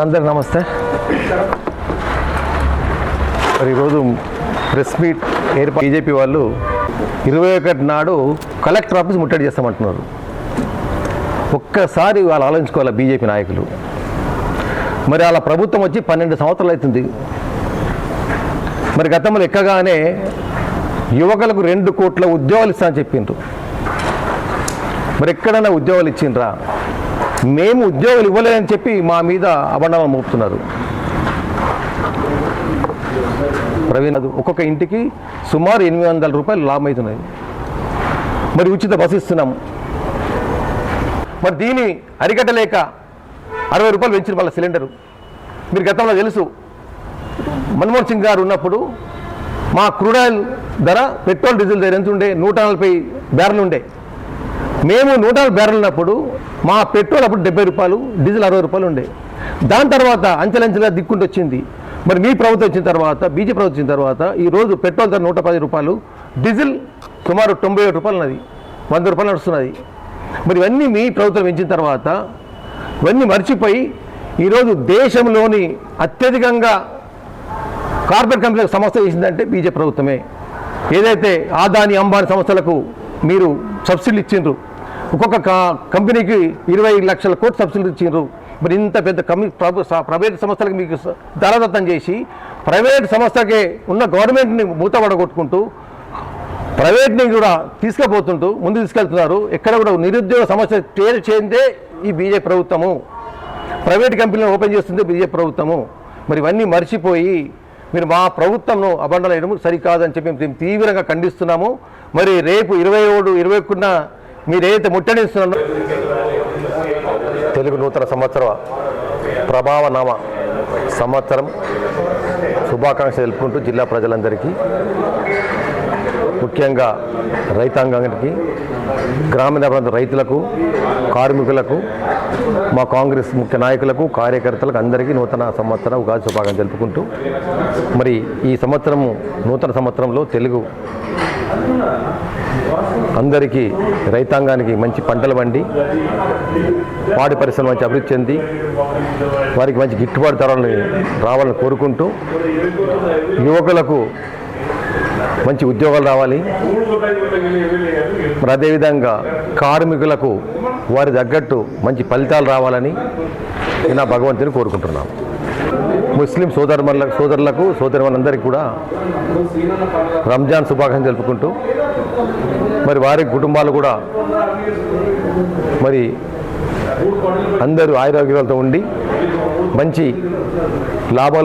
అందరికి నమస్తే. మరి ఈరోజు ప్రెస్ మీట్ ఏర్పాటు బీజేపీ వాళ్ళు 21 నాడు కలెక్టర్ ఆఫీస్ ముట్టడి చేస్తామంటున్నారు. ఒక్కసారి వాళ్ళు ఆలోచించుకోవాలి బీజేపీ నాయకులు. మరి వాళ్ళ ప్రభుత్వం వచ్చి 12 సంవత్సరాలు అవుతుంది. మరి గతంలో ఎక్కగానే యువకులకు 2 కోట్ల ఉద్యోగాలు ఇస్తామని చెప్పిండ్రు. మరి ఎక్కడైనా ఉద్యోగాలు ఇచ్చిండ్రా? మేము ఉద్యోగాలు ఇవ్వలేదని చెప్పి మా మీద అబండాలు మోపుతున్నారు. ప్రవీణ్, ఒక్కొక్క ఇంటికి సుమారు 800 రూపాయలు లాభం అవుతున్నాయి. మరి ఉచిత బస్సు ఇస్తున్నాం. మరి దీన్ని అరికట్టలేక 60 రూపాయలు పెంచిన వాళ్ళ సిలిండరు. మీరు గతంలో తెలుసు, మన్మోహన్ సింగ్ గారు ఉన్నప్పుడు మా క్రూడ్ ఆయిల్ ధర, పెట్రోల్ డీజిల్ ధర ఎంత ఉండే? 140 బ్యారెల్ ఉండే. మేము 140 బ్యారెల్ ఉన్నప్పుడు మా పెట్రోల్ అప్పుడు 70 రూపాయలు, డీజిల్ 60 రూపాయలు ఉండే. దాని తర్వాత అంచెలంచెలుగా దిక్కుంటూ వచ్చింది. మరి మీ ప్రభుత్వం వచ్చిన తర్వాత, బీజేపీ ప్రభుత్వం వచ్చిన తర్వాత ఈరోజు పెట్రోల్ ధర 110 రూపాయలు, డీజిల్ సుమారు 97 రూపాయలు ఉన్నది, 100 రూపాయలు నడుస్తున్నది. మరి ఇవన్నీ మీ ప్రభుత్వం పెంచిన తర్వాత ఇవన్నీ మర్చిపోయి ఈరోజు దేశంలోని అత్యధికంగా కార్పొరేట్ కంపెనీలకు సంస్థ చేసిందంటే బీజేపీ ప్రభుత్వమే. ఏదైతే ఆదాని, అంబానీ సంస్థలకు మీరు సబ్సిడీలు ఇచ్చిండ్రు, ఒక్కొక్క కంపెనీకి 20 లక్షల కోట్లు సబ్సిడీ ఇచ్చిండ్రు. మరి ఇంత పెద్ద ప్రైవేట్ సంస్థలకు మీకు ధరదత్తం చేసి ప్రైవేట్ సంస్థకే ఉన్న గవర్నమెంట్ని మూతపడగొట్టుకుంటూ ప్రైవేట్ని కూడా తీసుకుపోతుంటూ ముందు తీసుకెళ్తున్నారు. ఎక్కడ కూడా నిరుద్యోగ సమస్య క్లియర్ చేయందే ఈ బీజేపీ ప్రభుత్వము. ప్రైవేట్ కంపెనీలను ఓపెన్ చేస్తుంది బీజేపీ ప్రభుత్వము. మరి ఇవన్నీ మర్చిపోయి మీరు మా ప్రభుత్వంను అబండాలు వేయడం సరికాదని చెప్పి మేము తీవ్రంగా ఖండిస్తున్నాము. మరి రేపు 27-21 మీరు ఏదైతే ముట్టడిస్తున్నారో తెలుగు నూతన సంవత్సర ప్రభావనామ సంవత్సరం శుభాకాంక్షలు తెలుపుకుంటూ జిల్లా ప్రజలందరికీ, ముఖ్యంగా రైతాంగానికి, గ్రామీణ ప్రాంత రైతులకు, కార్మికులకు, మా కాంగ్రెస్ ముఖ్య నాయకులకు, కార్యకర్తలకు అందరికీ నూతన సంవత్సర ఉగాది శుభాకాంక్షలు తెలుపుకుంటూ, మరి ఈ సంవత్సరము నూతన సంవత్సరంలో తెలుగు అందరికీ, రైతాంగానికి మంచి పంటలు పండి పాడి పరిశ్రమ మంచి అభివృద్ధి చెంది వారికి మంచి గిట్టుబాటు ధరలు రావాలని కోరుకుంటూ, యువకులకు మంచి ఉద్యోగాలు రావాలి, మరి అదేవిధంగా కార్మికులకు వారి తగ్గట్టు మంచి ఫలితాలు రావాలని నేను భగవంతుని కోరుకుంటున్నాను. ముస్లిం సోదరులకు సోదరులందరికీ కూడా రంజాన్ శుభాకాంక్షలు తెలుపుకుంటూ, మరి వారి కుటుంబాలు కూడా మరి అందరూ ఆయురారోగ్యాలతో ఉండి మంచి లాభాలు